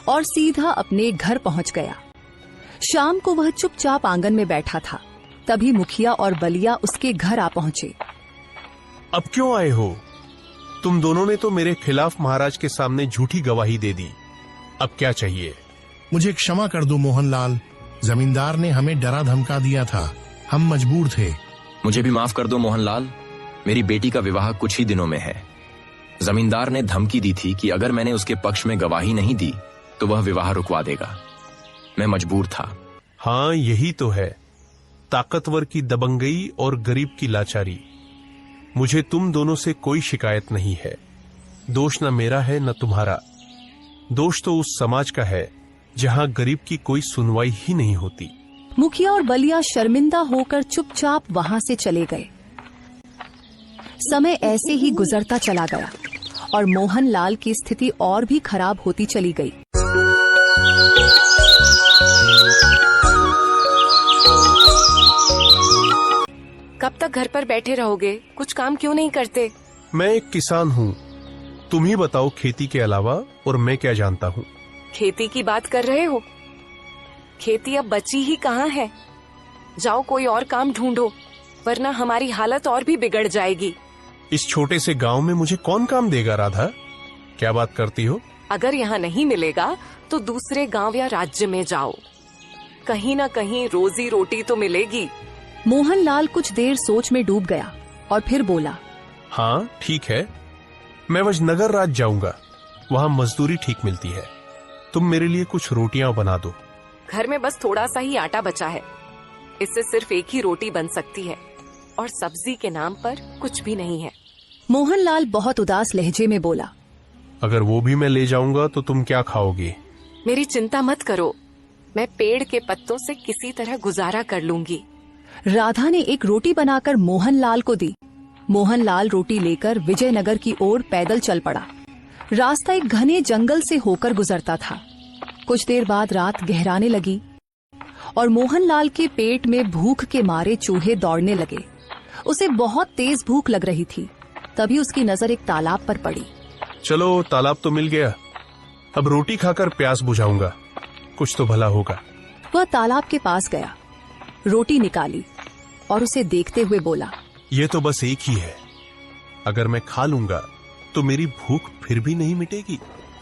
और सीधा अपने घर पहुंच गया। शाम को वह चुपचाप आंगन में बैठा था। तभी मुखिया और बलिया उसके घर आ पहुंचे। अब क्यों आए हो? तुम दोनों ने तो मेरे खिलाफ महाराज के सामने झूठी गवाही दे दी। अब क्या चाहिए? मुझे क्षमा कर दो मोहनलाल, जमींदार ने हमें डरा धमका दिया था, हम मजबूर थे। मुझे भी माफ कर दो मोहनलाल, मेरी बेटी का विवाह कुछ ही दिनों में है। जमींदार ने धमकी दी थी कि अगर मैंने उसके पक्ष में गवाही नहीं दी तो वह विवाह रुकवा देगा। मैं मजबूर था। हाँ, यही तो है, ताकतवर की दबंगई और गरीब की लाचारी। मुझे तुम दोनों से कोई शिकायत नहीं है। दोष न मेरा है न तुम्हारा। दोष तो उस समाज का है जहां गरीब की कोई सुनवाई ही नहीं होती। मुखिया और बलिया शर्मिंदा होकर चुपचाप वहां से चले गए। समय ऐसे ही गुजरता चला गया और मोहनलाल की स्थिति और भी खराब होती चली गई। कब तक घर पर बैठे रहोगे? कुछ काम क्यों नहीं करते? मैं एक किसान हूँ, तुम ही बताओ खेती के अलावा और मैं क्या जानता हूँ। खेती की बात कर रहे हो? खेती अब बची ही कहाँ है। जाओ कोई और काम ढूंढो, वरना हमारी हालत और भी बिगड़ जाएगी। इस छोटे से गांव में मुझे कौन काम देगा? राधा, क्या बात करती हो? अगर यहाँ नहीं मिलेगा तो दूसरे गांव या राज्य में जाओ, कहीं ना कहीं रोजी रोटी तो मिलेगी। मोहनलाल कुछ देर सोच में डूब गया और फिर बोला, हाँ ठीक है, मैं वजनगर राज्य जाऊंगा, वहां मजदूरी ठीक मिलती है। तुम मेरे लिए कुछ रोटियां बना दो। घर में बस थोड़ा सा ही आटा बचा है, इससे सिर्फ एक ही रोटी बन सकती है और सब्जी के नाम पर कुछ भी नहीं है। मोहनलाल बहुत उदास लहजे में बोला, अगर वो भी मैं ले जाऊंगा तो तुम क्या खाओगे? मेरी चिंता मत करो, मैं पेड़ के पत्तों से किसी तरह गुजारा कर लूंगी। राधा ने एक रोटी बनाकर मोहनलाल को दी। मोहनलाल रोटी लेकर विजयनगर की ओर पैदल चल पड़ा। रास्ता एक घने जंगल से होकर गुजरता था। कुछ देर बाद रात गहराने लगी और मोहनलाल के पेट में भूख के मारे चूहे दौड़ने लगे। उसे बहुत तेज भूख लग रही थी। तभी उसकी नजर एक तालाब पर पड़ी। चलो, तालाब तो मिल गया, अब रोटी खाकर प्यास बुझाऊंगा, कुछ तो भला होगा। वह तालाब के पास गया, रोटी निकाली और उसे देखते हुए बोला, ये तो बस एक ही है, अगर मैं खा लूंगा तो मेरी भूख फिर भी नहीं मिटेगी।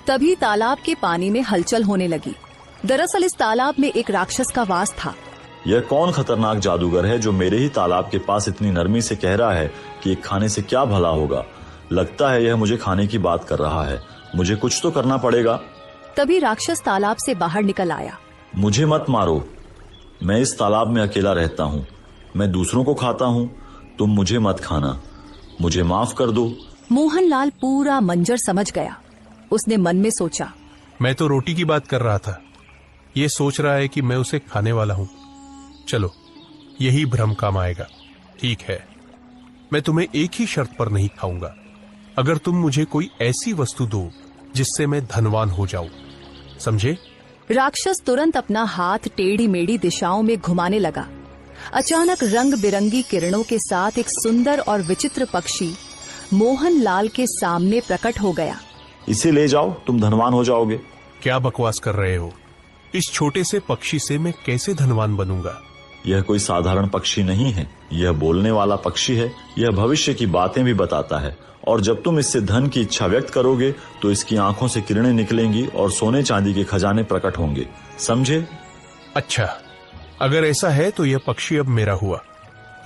तभी तालाब के पानी में हलचल होने लगी। दरअसल इस तालाब में एक राक्षस का वास था। यह कौन खतरनाक जादूगर है जो मेरे ही तालाब के पास इतनी नरमी से कह रहा है कि खाने से क्या भला होगा? लगता है यह मुझे खाने की बात कर रहा है, मुझे कुछ तो करना पड़ेगा। तभी राक्षस तालाब से बाहर निकल आया। मुझे मत मारो, मैं इस तालाब में अकेला रहता हूँ, मैं दूसरों को खाता हूँ, तुम मुझे मत खाना, मुझे माफ कर दो। मोहनलाल पूरा मंजर समझ गया। उसने मन में सोचा, मैं तो रोटी की बात कर रहा था, ये सोच रहा है कि मैं उसे खाने वाला हूँ। चलो, यही भ्रम काम आएगा। ठीक है, मैं तुम्हें एक ही शर्त पर नहीं खाऊंगा, अगर तुम मुझे कोई ऐसी वस्तु दो जिससे मैं धनवान हो जाऊं, समझे? राक्षस तुरंत अपना हाथ टेढ़ी मेढ़ी दिशाओं में घुमाने लगा। अचानक रंग बिरंगी किरणों के साथ एक सुंदर और विचित्र पक्षी मोहनलाल के सामने प्रकट हो गया। इसे ले जाओ, तुम धनवान हो जाओगे। क्या बकवास कर रहे हो? इस छोटे से पक्षी से मैं कैसे धनवान बनूंगा? यह कोई साधारण पक्षी नहीं है, यह बोलने वाला पक्षी है। यह भविष्य की बातें भी बताता है और जब तुम इससे धन की इच्छा व्यक्त करोगे तो इसकी आंखों से किरणें निकलेंगी और सोने चांदी के खजाने प्रकट होंगे, समझे? अच्छा, अगर ऐसा है तो यह पक्षी अब मेरा हुआ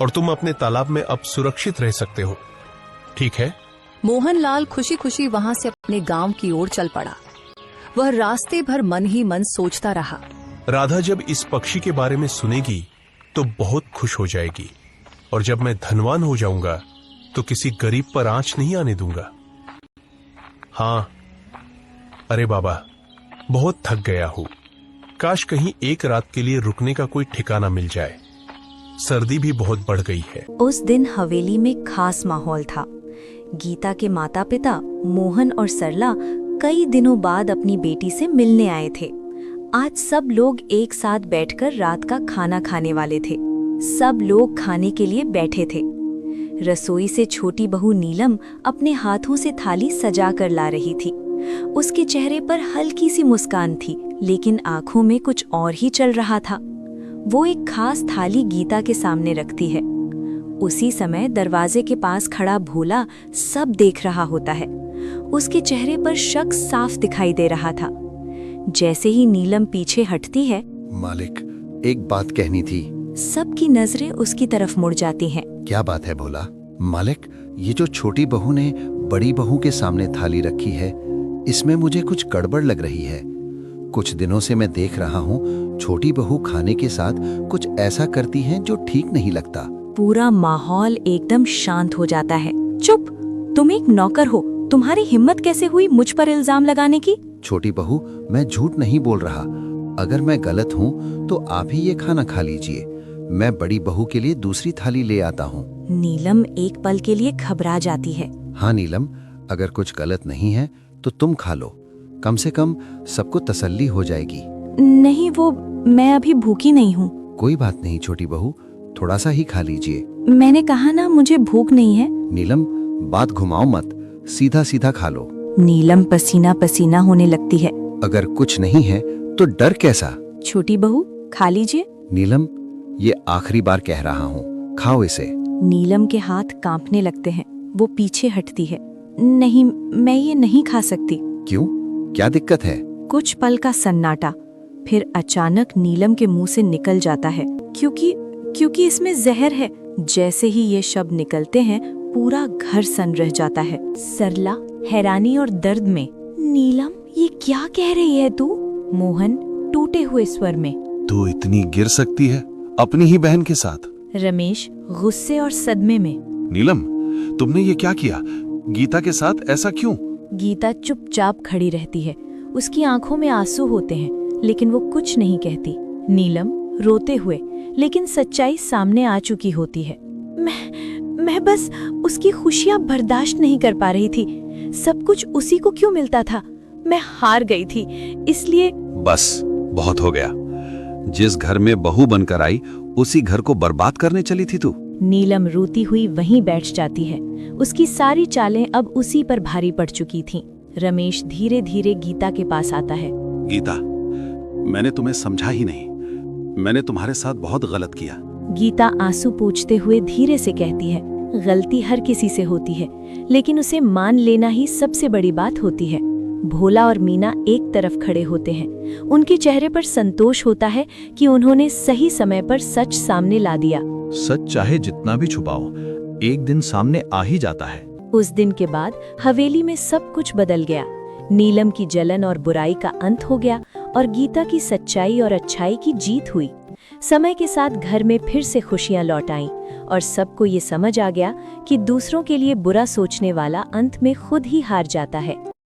और तुम अपने तालाब में अब सुरक्षित रह सकते हो, ठीक है? मोहनलाल खुशी खुशी वहां से अपने गांव की ओर चल पड़ा। वह रास्ते भर मन ही मन सोचता रहा। राधा जब इस पक्षी के बारे में सुनेगी तो बहुत खुश हो जाएगी और जब मैं धनवान हो जाऊंगा तो किसी गरीब पर आंच नहीं आने दूंगा। हाँ, अरे बाबा, बहुत थक गया हूं, काश कहीं एक रात के लिए रुकने का कोई ठिकाना मिल जाए। सर्दी भी बहुत बढ़ गई है। उस दिन हवेली में खास माहौल था। गीता के माता पिता मोहन और सरला कई दिनों बाद अपनी बेटी से मिलने आए थे। आज सब लोग एक साथ बैठकर रात का खाना खाने वाले थे। सब लोग खाने के लिए बैठे थे। रसोई से छोटी बहू नीलम अपने हाथों से थाली सजा कर ला रही थी उसके चेहरे पर हल्की सी मुस्कान थी, लेकिन आंखों में कुछ और ही चल रहा था। वो एक खास थाली गीता के सामने रखती है। उसी समय दरवाजे के पास खड़ा भोला सब देख रहा होता है। उसके चेहरे पर शक साफ दिखाई दे रहा था। जैसे ही नीलम पीछे हटती है, मालिक, एक बात कहनी थी। सबकी नजरें उसकी तरफ मुड़ जाती हैं। क्या बात है भोला? मालिक, ये जो छोटी बहू ने बड़ी बहू के सामने थाली रखी है, इसमें मुझे कुछ गड़बड़ लग रही है। कुछ दिनों से मैं देख रहा हूँ छोटी बहू खाने के साथ कुछ ऐसा करती है जो ठीक नहीं लगता। पूरा माहौल एकदम शांत हो जाता है। चुप, तुम एक नौकर हो, तुम्हारी हिम्मत कैसे हुई मुझ पर इल्जाम लगाने की? छोटी बहू, मैं झूठ नहीं बोल रहा। अगर मैं गलत हूँ तो आप ही ये खाना खा लीजिए। मैं बड़ी बहू के लिए दूसरी थाली ले आता हूँ। नीलम एक पल के लिए घबरा जाती है। हाँ नीलम, अगर कुछ गलत नहीं है तो तुम खा लो। कम से कम सबको तसल्ली हो जाएगी। नहीं, वो मैं अभी भूखी नहीं हूँ। कोई बात नहीं छोटी बहू, थोड़ा सा ही खा लीजिए। मैंने कहा ना, मुझे भूख नहीं है। नीलम, बात घुमाओ मत, सीधा सीधा खा लो। नीलम पसीना पसीना होने लगती है। अगर कुछ नहीं है तो डर कैसा? छोटी बहू, खा लीजिए। नीलम, ये आखिरी बार कह रहा हूँ, खाओ इसे। नीलम के हाथ कांपने लगते हैं। वो पीछे हटती है। नहीं, मैं ये नहीं खा सकती। क्यों? क्या दिक्कत है? कुछ पल का सन्नाटा, फिर अचानक नीलम के मुंह से निकल जाता है, क्योंकि इसमें जहर है। जैसे ही ये शब्द निकलते हैं, पूरा घर सन रह जाता है। सरला हैरानी और दर्द में, नीलम, ये क्या कह रही है तू? मोहन टूटे हुए स्वर में, तू इतनी गिर सकती है अपनी ही बहन के साथ? रमेश गुस्से और सदमे में, नीलम, तुमने ये क्या किया? गीता के साथ ऐसा क्यों? गीता चुपचाप खड़ी रहती है। उसकी आंखों में आंसू होते हैं, लेकिन वो कुछ नहीं कहती। नीलम रोते हुए, लेकिन सच्चाई सामने आ चुकी होती है। मैं बस उसकी खुशियां बर्दाश्त नहीं कर पा रही थी। सब कुछ उसी को क्यों मिलता था? मैं हार गई थी, इसलिए। बस बहुत हो गया। जिस घर में बहू बनकर आई, उसी घर को बर्बाद करने चली थी तू। नीलम रोती हुई वहीं बैठ जाती है। उसकी सारी चालें अब उसी पर भारी पड़ चुकी थीं। रमेश धीरे धीरे गीता के पास आता है। गीता, मैंने तुम्हें समझा ही नहीं। मैंने तुम्हारे साथ बहुत गलत किया। गीता आंसू पोंछते हुए धीरे से कहती है, गलती हर किसी से होती है, लेकिन उसे मान लेना ही सबसे बड़ी बात होती है। भोला और मीना एक तरफ खड़े होते हैं। उनके चेहरे पर संतोष होता है कि उन्होंने सही समय पर सच सामने ला दिया। सच चाहे जितना भी छुपाओ, एक दिन सामने आ ही जाता है। उस दिन के बाद हवेली में सब कुछ बदल गया। नीलम की जलन और बुराई का अंत हो गया और गीता की सच्चाई और अच्छाई की जीत हुई। समय के साथ घर में फिर से खुशियां लौट आईं और सबको ये समझ आ गया कि दूसरों के लिए बुरा सोचने वाला अंत में खुद ही हार जाता है।